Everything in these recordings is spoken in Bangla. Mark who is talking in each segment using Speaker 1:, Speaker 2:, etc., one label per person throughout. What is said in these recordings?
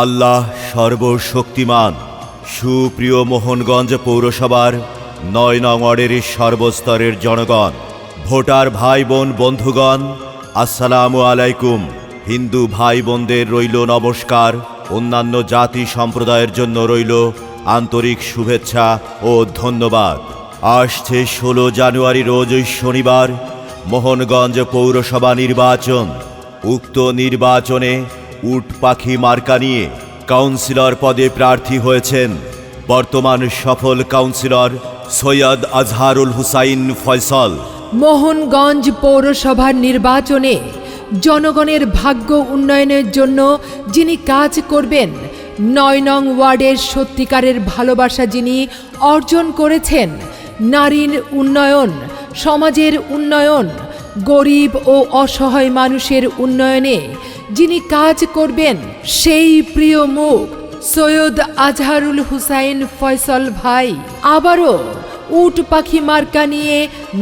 Speaker 1: আল্লাহ সর্বশক্তিমান। সুপ্রিয় মোহনগঞ্জ পৌরসভার ৯ নং ওয়ার্ডের সর্বস্তরের জনগণ, ভোটার ভাই বোন বন্ধুগণ, আসসালামু আলাইকুম। হিন্দু ভাই বোনদের রইল নমস্কার। অন্যান্য জাতি সম্প্রদায়ের জন্য রইল আন্তরিক শুভেচ্ছা ও ধন্যবাদ। আসছে ১৬ জানুয়ারি রোজ শনিবার মোহনগঞ্জ পৌরসভা নির্বাচন। উক্ত নির্বাচনে উট পাখি মার্কা নিয়ে কাউন্সিলর পদে প্রার্থী হয়েছেন বর্তমান সফল কাউন্সিলর সৈয়দ আজহারুল হুসাইন ফয়সল।
Speaker 2: মোহনগঞ্জ পৌরসভার নির্বাচনে জনগণের ভাগ্য উন্নয়নের জন্য যিনি কাজ করবেন, ৯ নং ওয়ার্ডের সত্যিকারের ভালোবাসা যিনি অর্জন করেছেন, নারীর উন্নয়ন, সমাজের উন্নয়ন, গরিব ও অসহায় মানুষের উন্নয়নে যিনি কাজ করবেন, সেই প্রিয় মুখ সৈয়দ আজহারুল হুসাইন ফয়সল ভাই আবারও উট পাখি মার্কা নিয়ে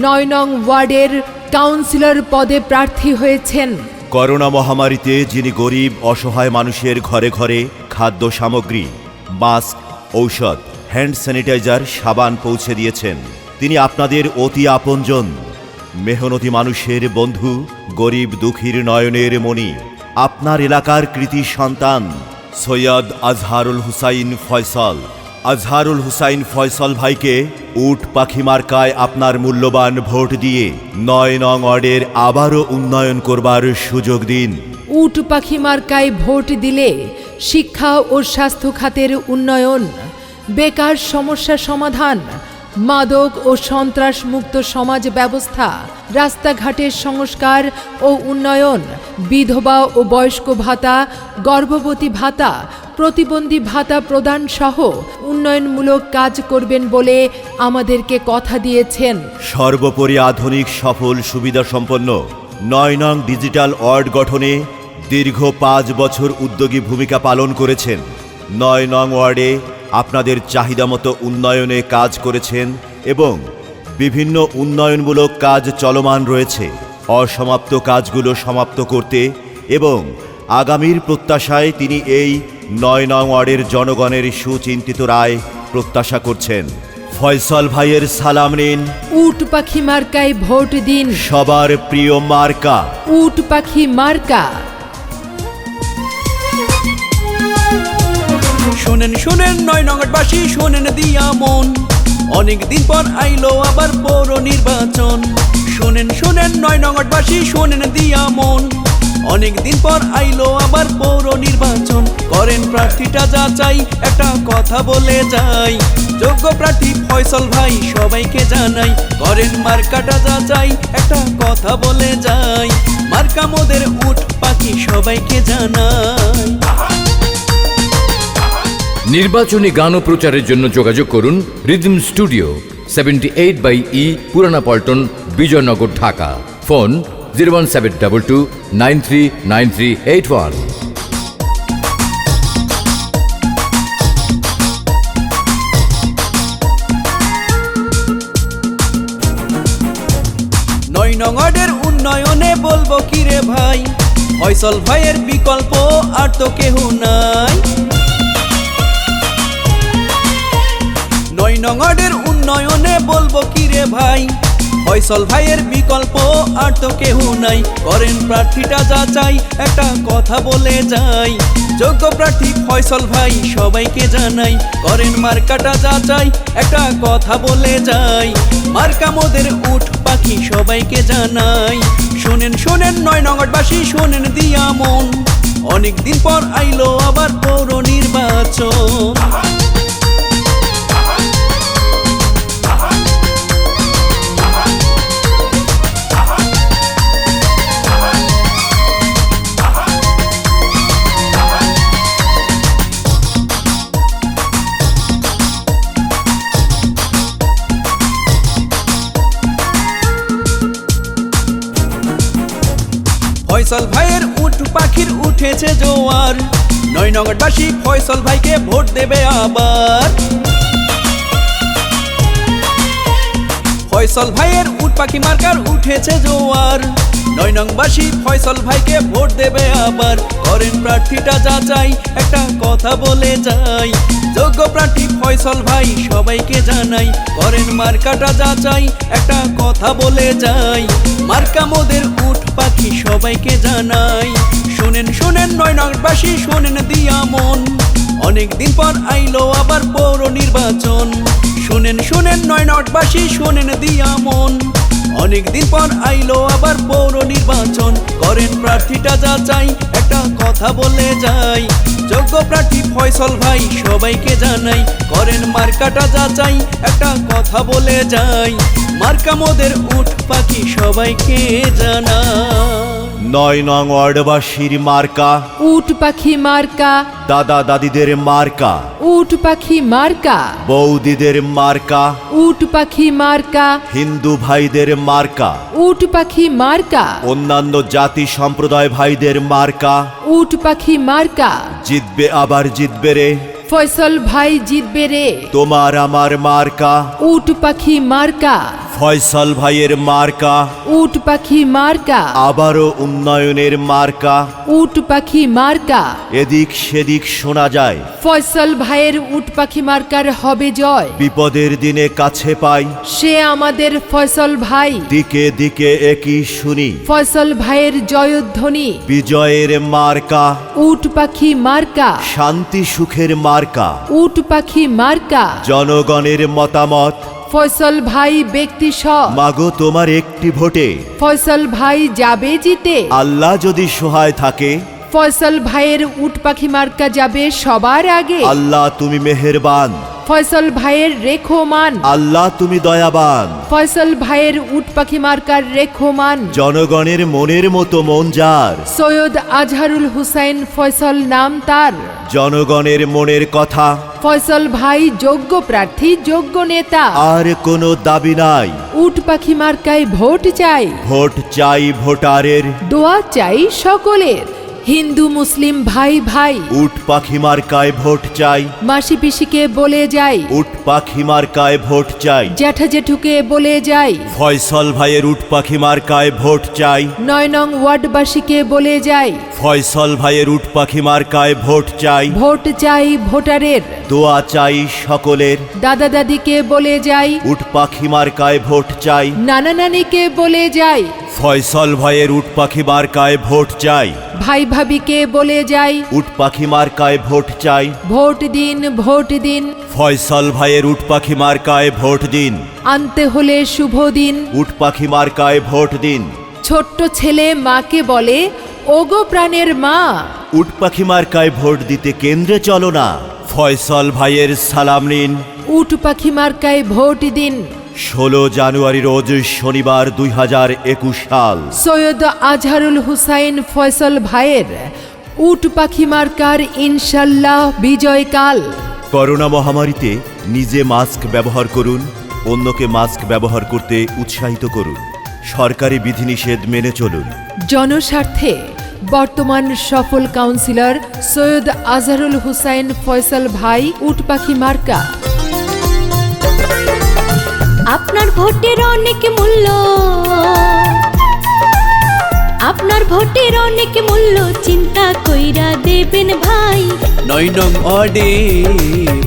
Speaker 2: ৯ নং ওয়ার্ডের কাউন্সিলর পদে প্রার্থী হয়েছেন।
Speaker 1: করোনা মহামারীতে যিনি গরিব অসহায় মানুষের ঘরে ঘরে খাদ্য সামগ্রী, মাস্ক, ঔষধ, হ্যান্ড স্যানিটাইজার, সাবান পৌঁছে দিয়েছেন, তিনি আপনাদের অতি আপনজন, মেহনতি মানুষের বন্ধু, গরিব দুঃখীর নয়নের মণি, আপনার এলাকার কৃতি সন্তান সৈয়দ আজহারুল হুসাইন ফয়সল। আজহারুল হুসাইন ফয়সল ভাইকে উট পাখি মার্কায় আপনার মূল্যবান ভোট দিয়ে ৯ নং ওয়ার্ডের আবারও উন্নয়ন করবার সুযোগ দিন।
Speaker 2: উট পাখি মার্কায় ভোট দিলে শিক্ষা ও স্বাস্থ্য খাতের উন্নয়ন, বেকার সমস্যা সমাধান, মাদক ও সন্ত্রাস মুক্ত সমাজ ব্যবস্থা, রাস্তাঘাটের সংস্কার ও উন্নয়ন, বিধবা ও বয়স্ক ভাতা, গর্ভবতী ভাতা, প্রতিবন্ধী ভাতা প্রদান সহ উন্নয়নমূলক কাজ করবেন বলে আমাদেরকে কথা দিয়েছেন।
Speaker 1: সর্বোপরি আধুনিক সফল সুবিধা সম্পন্ন ৯ নং ডিজিটাল ওয়ার্ড গঠনে দীর্ঘ ৫ বছর উদ্যোগী ভূমিকা পালন করেছেন। ৯ নং ওয়ার্ডে আপনাদের চাহিদামতো উন্নয়নে কাজ করেছেন এবং বিভিন্ন উন্নয়নমূলক কাজ চলমান রয়েছে। অসমাপ্ত কাজগুলো সমাপ্ত করতে এবং আগামীর প্রত্যাশায় তিনি এই ৯ নং ওয়ার্ডের জনগণের সুচিন্তিত রায় প্রত্যাশা করছেন। ফয়সল ভাইয়ের সালাম নিন।
Speaker 2: উট পাখি মার্কায় ভোট দিন।
Speaker 1: সবার প্রিয় মার্কা
Speaker 2: উট পাখি মার্কা।
Speaker 3: শোনেন শোনেন ৯ নং ওয়ার্ডবাসী, শোনেন দিয়া মন, অনেক দিন পর আইলো আবার পৌর নির্বাচন। শোনেন শোনেন ৯ নং ওয়ার্ডবাসী, শোনেন দিয়া মন, অনেক দিন পর আইলো আবার পৌর নির্বাচন। করেন প্রার্থীটা যাচাই, একটা কথা বলে যাই, যোগ্য প্রার্থী ফয়সল ভাই সবাইকে জানাই। করেন মার্কাটা যাচাই, একটা কথা বলে যাই, মার্কা মোদের উট পাখি সবাইকে জানাই।
Speaker 4: নির্বাচনী গান ও প্রচারের জন্য যোগাযোগ করুন রিদম স্টুডিও, 78/E, পুরানা পল্টন, বিজয়নগর, ঢাকা। ফোন 01722939381।
Speaker 3: ৯ নং ওয়ার্ডের উন্নয়নে বলবো কি রে ভাই, ফয়সল ভাইয়ের বিকল্প আর তো কেহ নাই। ৯ নং ওয়ার্ডের উন্নয়নে বলবো কি রে ভাই, ফয়সল ভাইয়ের বিকল্প আর তো কেহ নাই। করেন প্রার্থীটা যাচাই, একটা কথা বলে যাই, যোগ্য প্রার্থী ফয়সল ভাই সবাইকে জানাই। করেন মার্কাটা যাচাই, একটা কথা বলে যাই, মার্কা মোদের উট পাখি সবাইকে জানাই। শোনেন শোনেন ৯ নং ওয়ার্ডবাসী, শোনেন দিয়া মন, অনেক দিন পর আইলো আবার পৌর নির্বাচন। ফয়সল ভাইয়ের উট পাখির উঠেছে জোয়ার, ৯ নং ওয়ার্ডবাসী ফয়সল ভাইকে ভোট দেবে আবার। ফয়সল ভাইয়ের উট পাখি মার্কার উঠেছে জোয়ার, 9 নংবাসী ফয়সাল ভাইকে ভোট দেবে আবার, করেন প্রার্থীটা যাচাই, একটা কথা বলে যাই। যোগ্য প্রার্থী ফয়সাল ভাই সবাইকে জানাই, করেন মার্কাটা যাচাই, একটা কথা বলে যাই। মার্কা মোদের উট পাখি সবাইকে জানাই। শোনেন শোনেন 9 নংবাসী শোনেন দিয়া মন, অনেক দিন পর আইলো আবার পৌর নির্বাচন। শোনেন শোনেন 9 নংবাসী শোনেন দিয়া মন, অনেক দিন পর আইলো আবার পৌর নির্বাচন। করেন প্রার্থীটা যাচাই, একটা কথা বলে যাই। যোগ্য প্রার্থী ফয়সাল ভাই সবাইকে জানাই, করেন মার্কাটা যাচাই, একটা কথা বলে যাই। মার্কা মোদের উট পাখি সবাইকে জানাই।
Speaker 1: 9 নং ওয়ার্ডবাসীর মার্কা
Speaker 2: উট পাখি মার্কা,
Speaker 1: দাদা দাদিদের মার্কা,
Speaker 2: উট পাখি মার্কা,
Speaker 1: বৌদিদের মার্কা,
Speaker 2: উট পাখি মার্কা,
Speaker 1: হিন্দু ভাইদের মার্কা,
Speaker 2: উট পাখি মার্কা,
Speaker 1: অন্যান্য জাতি সম্প্রদায় ভাইদের মার্কা।
Speaker 2: উট পাখি মার্কা।
Speaker 1: জিতবে আবার জিতবে রে,
Speaker 2: ফয়সাল ভাই জিতবে রে,
Speaker 1: তোমার আমার মার্কা।
Speaker 2: উট পাখি মার্কা,
Speaker 1: ফয়সাল ভাইয়ের মার্কা,
Speaker 2: উট পাখি মার্কা,
Speaker 1: আবারও উন্নয়নের মার্কা।
Speaker 2: উট পাখি মার্কা।
Speaker 1: এদিক সেদিক শোনা যায়,
Speaker 2: ফয়সাল ভাইয়ের উট পাখি মার্কার হবে জয়।
Speaker 1: বিপদের দিনে কাছে পাই,
Speaker 2: সে আমাদের ফয়সাল ভাই।
Speaker 1: দিকে দিকে একই শুনি,
Speaker 2: ফয়সাল ভাইয়ের জয়ধ্বনি।
Speaker 1: বিজয়ের মার্কা,
Speaker 2: উট পাখি মার্কা,
Speaker 1: শান্তি সুখের মার্কা।
Speaker 2: উট পাখি মার্কা।
Speaker 1: জনগণের মতামত,
Speaker 2: ফয়সাল ভাই ব্যক্তি সব,
Speaker 1: মাগো তোমার একটি ভোটে
Speaker 2: ফয়সাল ভাই যাবে জিতে।
Speaker 1: আল্লাহ যদি সহায় থাকে,
Speaker 2: ফয়সাল ভাইয়ের উট পাখি মার্কা যাবে সবার আগে।
Speaker 1: আল্লাহ তুমি মেহেরবান,
Speaker 2: ফয়সাল ভাইয়ের রেখো মান।
Speaker 1: আল্লাহ তুমি দয়াবান।
Speaker 2: ফয়সাল ভাইয়ের উট পাখি মার্কার রেখো মান।
Speaker 1: জনগণের মনের মতো মন যার,
Speaker 2: সৈয়দ আজহারুল হুসাইন ফয়সাল নাম তার।
Speaker 1: জনগণের মনের কথা,
Speaker 2: ফয়সাল ভাই যোগ্য প্রার্থী, যোগ্য নেতা।
Speaker 1: আর কোনো দাবি নাই,
Speaker 2: উট পাখি মার্কায় ভোট চাই।
Speaker 1: ভোট চাই ভোটারের,
Speaker 2: দোয়া চাই সকলের। হিন্দু মুসলিম ভাই ভাই,
Speaker 1: উট পাখি মার্কায় ভোট চাই।
Speaker 2: মাসি পিসিকে বলে যাই,
Speaker 1: উট পাখি মার্কায় ভোট চাই।
Speaker 2: জ্যাঠা জেঠুকে বলে যাই,
Speaker 1: ফয়সাল ভাইয়ের উট পাখি মার্কায় ভোট চাই।
Speaker 2: 9 নং ওয়ার্ডবাসীকে বলে যাই,
Speaker 1: ফয়সাল ভাইয়ের উট পাখি মার্কায় ভোট চাই।
Speaker 2: ভোট চাই ভোটারের।
Speaker 1: দোয়া চাই সকলের,
Speaker 2: দাদা দাদিকে বলে যাই,
Speaker 1: উট পাখি মার্কায় ভোট চাই।
Speaker 2: নানা নানিকে বলে যাই,
Speaker 1: ফয়সাল ভাইয়ের উট পাখি মার্কায় ভোট চাই।
Speaker 2: ভাই ভাবিকে বলে যাই,
Speaker 1: উট পাখি মার্কায় ভোট চাই।
Speaker 2: ভোট দিন ভোট দিন।
Speaker 1: ফয়সাল ভাইয়ের উট পাখি মার্কায় ভোট দিন।
Speaker 2: আনতে হলে শুভ দিন।
Speaker 1: উট পাখি মার্কায় ভোট দিন।
Speaker 2: ছোট্ট ছেলে মাকে বলে, ওগো প্রাণের মা।
Speaker 1: উট পাখি মার্কায় ভোট দিতে কেন্দ্রে চলো না, ফয়সাল ভাইয়ের সালাম নিন।
Speaker 2: উট পাখি মার্কায় ভোট দিন।
Speaker 1: 16 জানুয়ারি রোজ শনিবার 2021 সাল,
Speaker 2: সৈয়দ আজহারুল হুসাইন ফয়সাল ভাইয়ের উট পাখি মার্কার ইনশাল্লাহ বিজয়কাল।
Speaker 1: করোনা মহামারীতে নিজে মাস্ক ব্যবহার করুন, অন্যকে মাস্ক ব্যবহার করতে উৎসাহিত করুন। সরকারি বিধিনিষেধ মেনে চলুন।
Speaker 2: জনস্বার্থে বর্তমান সফল কাউন্সিলর সৈয়দ আজহারুল হুসাইন ফয়সাল ভাই, উট পাখি মার্কা।
Speaker 5: আপনার ভোটের অনেক মূল্য, আপনার ভোটের অনেক মূল্য, চিন্তা কইরা দেবেন ভাই।
Speaker 3: 9 নং ওয়ার্ডে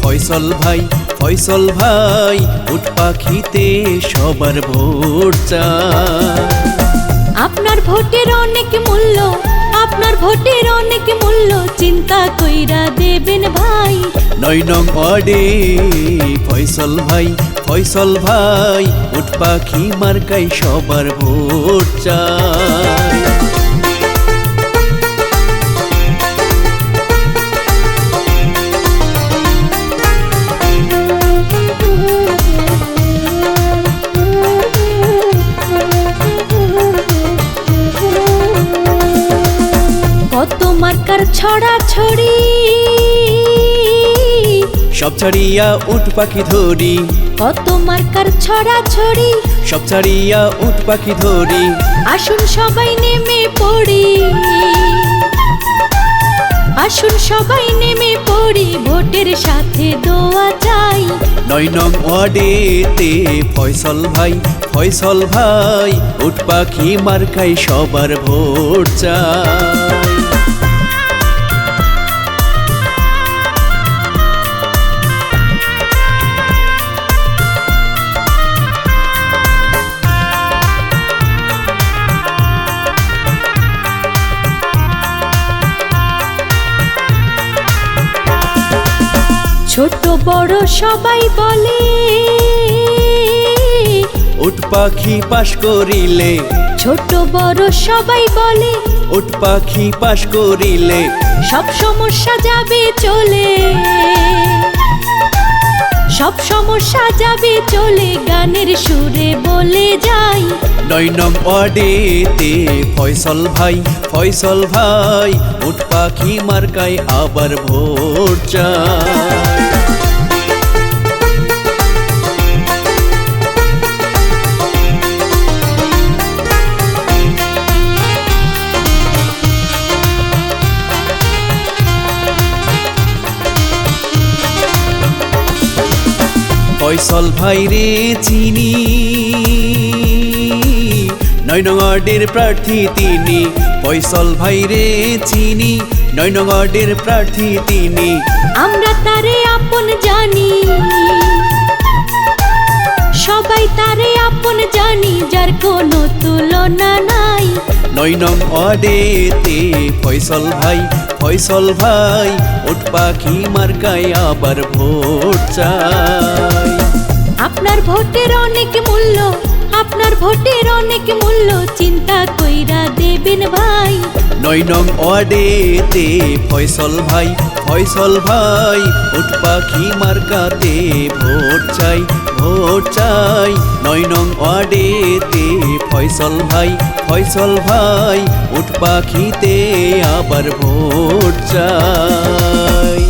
Speaker 3: ফয়সাল ভাই, ফয়সাল ভাই উট পাখিতে সবার ভোট চাই।
Speaker 5: আপনার ভোটের অনেক মূল্য, আপনার ভোটের অনেক মূল্য, চিন্তা কইরা দেবেন ভাই।
Speaker 3: 9 নং ওয়ার্ডে ফয়সাল ভাই, ফয়সাল ভাই উট পাখি মার্কাই সবার ভোট চাই।
Speaker 5: কত মার্কার ছড়া ছড়ি,
Speaker 3: সব ছাড়িয়া উট পাখি ধরি,
Speaker 5: কত মার্কার ছড়া ছড়ি,
Speaker 3: সব ছাড়িয়া উট পাখি ধরি।
Speaker 5: আসুন সবাই নেমে পড়ি, আসুন সবাই নেমে পড়ি ভোটের সাথে দোয়া চাই
Speaker 3: 9 নং ওয়ার্ডেতে ফয়সল ভাই উট পাখি মার্কায় সবার ভোট চাই।
Speaker 5: ছোট বড় সবাই বলে
Speaker 3: উট পাখি পাশ করিলে,
Speaker 5: ছোট বড় সবাই বলে
Speaker 3: উট পাখি পাশ করিলে
Speaker 5: সব সমস্যা যাবে চলে, সব সমস্যা যাবে চলে গানের সুরে বলে যাই
Speaker 3: 9 নং ওয়ার্ডেতে ফয়সল ভাই উট পাখি মার্কায় আবার ভোট চাই। ফয়সল ভাই রে চিনি 9 নং ওয়ার্ডের প্রার্থী তিনি, ফয়সল ভাই রে চিনি 9 নং ওয়ার্ডের প্রার্থী তিনি।
Speaker 5: আমরা তারে আপন জানি, সবাই তারে আপন জানি, যার কোনো তুলনা নাই
Speaker 3: 9 নং ওয়ার্ডেতে ফয়সল ভাই উট পাখি মার্কায় আবার ভোট চাই।
Speaker 5: আপনার ভোটের অনেক মূল্য, আপনার ভোটের অনেক মূল্য, চিন্তা কইরা দেবেন ভাই
Speaker 3: 9 নং ওয়ার্ডেতে ফয়সল ভাই উট পাখি মার্কাতে ভোট চাই 9 নং ওয়ার্ডেতে ফয়সল ভাই উট পাখিতে আবার ভোট চাই।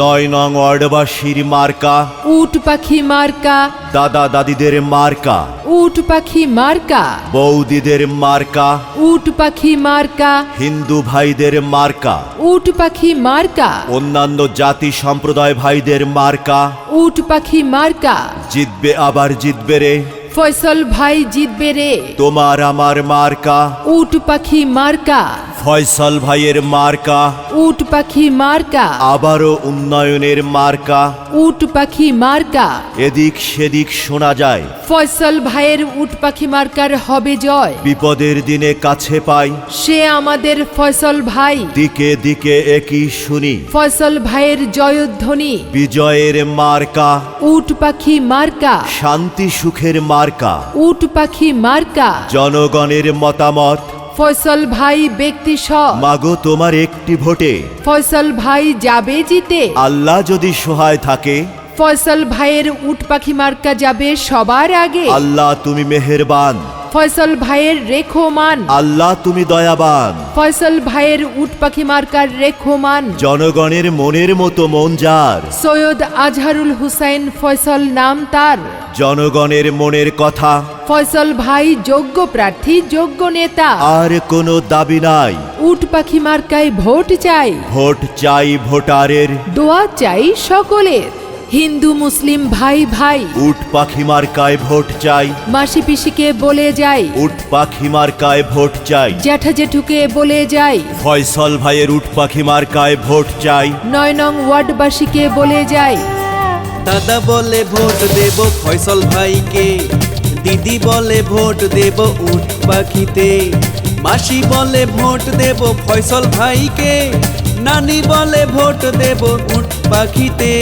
Speaker 1: 9 নং ওয়ার্ডবাসীর মার্কা
Speaker 2: উট পাখি মার্কা,
Speaker 1: দাদা দাদিদের মার্কা,
Speaker 2: উট পাখি মার্কা,
Speaker 1: বৌদিদের মার্কা,
Speaker 2: উট পাখি মার্কা,
Speaker 1: হিন্দু ভাইদের মার্কা,
Speaker 2: উট পাখি মার্কা,
Speaker 1: অন্যান্য জাতি সম্প্রদায় ভাইদের মার্কা।
Speaker 2: উট পাখি মার্কা,
Speaker 1: জিতবে আবার জিতবে রে,
Speaker 2: ফয়সল ভাই জিতবে রে,
Speaker 1: তোমার আমার মার্কা
Speaker 2: উট পাখি মার্কা,
Speaker 1: ফয়সল ভাইয়ের মার্কা,
Speaker 2: উট পাখি মার্কা,
Speaker 1: আবারও উন্নয়নের মার্কা।
Speaker 2: উট পাখি মার্কা,
Speaker 1: এদিক সেদিক শোনা যায়
Speaker 2: ফয়সল ভাইয়ের উট পাখি মার্কার হবে জয়,
Speaker 1: বিপদের দিনে কাছে পাই
Speaker 2: সে আমাদের ফয়সল ভাই,
Speaker 1: দিকে দিকে একই শুনি
Speaker 2: ফয়সল ভাইয়ের জয়ধ্বনি,
Speaker 1: বিজয়ের মার্কা,
Speaker 2: উট পাখি মার্কা,
Speaker 1: শান্তি সুখের মার্কা,
Speaker 2: উট পাখি মার্কা,
Speaker 1: জনগণের মতামত
Speaker 2: ফয়সল ভাই ব্যক্তি সব,
Speaker 1: মাগো তোমার একটি ভোটে
Speaker 2: ফয়সল ভাই যাবে জিতে,
Speaker 1: আল্লাহ যদি সহায় থাকে
Speaker 2: ফয়সল ভাইয়ের উট পাখি মার্কা যাবে সবার আগে,
Speaker 1: আল্লাহ তুমি মেহেরবান,
Speaker 2: ফয়সল ভাইয়ের রেখো মান,
Speaker 1: আল্লাহ তুমি দয়াবান,
Speaker 2: ফয়সল ভাইয়ের উট পাখি মার্কার রেখো মান,
Speaker 1: জনগণের মনের মতো মন যার,
Speaker 2: সৈয়দ আজহারুল হুসাইন ফয়সল নাম তার,
Speaker 1: জনগণের মনের কথা,
Speaker 2: ফয়সল ভাই যোগ্য প্রার্থী যোগ্য নেতা,
Speaker 1: আর কোনো দাবি নাই,
Speaker 2: উট পাখি মার্কায় ভোট চাই,
Speaker 1: ভোট চাই ভোটারের,
Speaker 2: দোয়া চাই সকলের, হিন্দু মুসলিম ভাই ভাই,
Speaker 1: উট পাখি মার্কায় ভোট চাই,
Speaker 2: মাসি পিসিকে বলে যাই,
Speaker 1: উট পাখি মার্কায় ভোট চাই,
Speaker 2: জ্যাঠা জেঠুকে বলে যাই,
Speaker 1: ফয়সল ভাইয়ের উট পাখি মার্কায় ভোট চাই,
Speaker 2: 9 নং ওয়ার্ডবাসীকে বলে যাই,
Speaker 3: দাদা বলে ভোট দেব ফয়সল ভাইকে, দিদি বলে ভোট দেব উট পাখিতে, মাসি বলে ভোট দেব ফয়সল ভাইকে, নানি বলে ভোট দেব উট পাখিতে,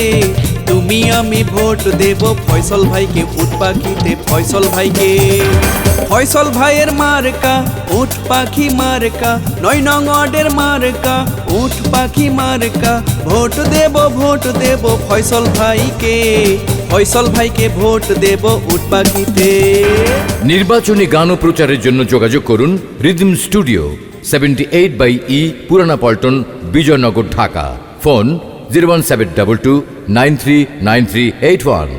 Speaker 3: তুমি আমি ভোট দেব ফয়সল ভাইকে উট পাখিতে, ফয়সল ভাইকে। ফয়সল ভাইয়ের মার্কা উট পাখি মার্কা, 9 নং ওয়ার্ডের মার্কা উট পাখি মার্কা, ভোট দেব ফয়সল ভাইকে, ফয়সল ভাইকে ভোট দেব উট পাখিতে।
Speaker 4: নির্বাচনী গান ও প্রচারের জন্য যোগাযোগ করুন রিদম স্টুডিও 78/E পুরানা পল্টন বিজয়নগর ঢাকা। ফোন 01722 939381।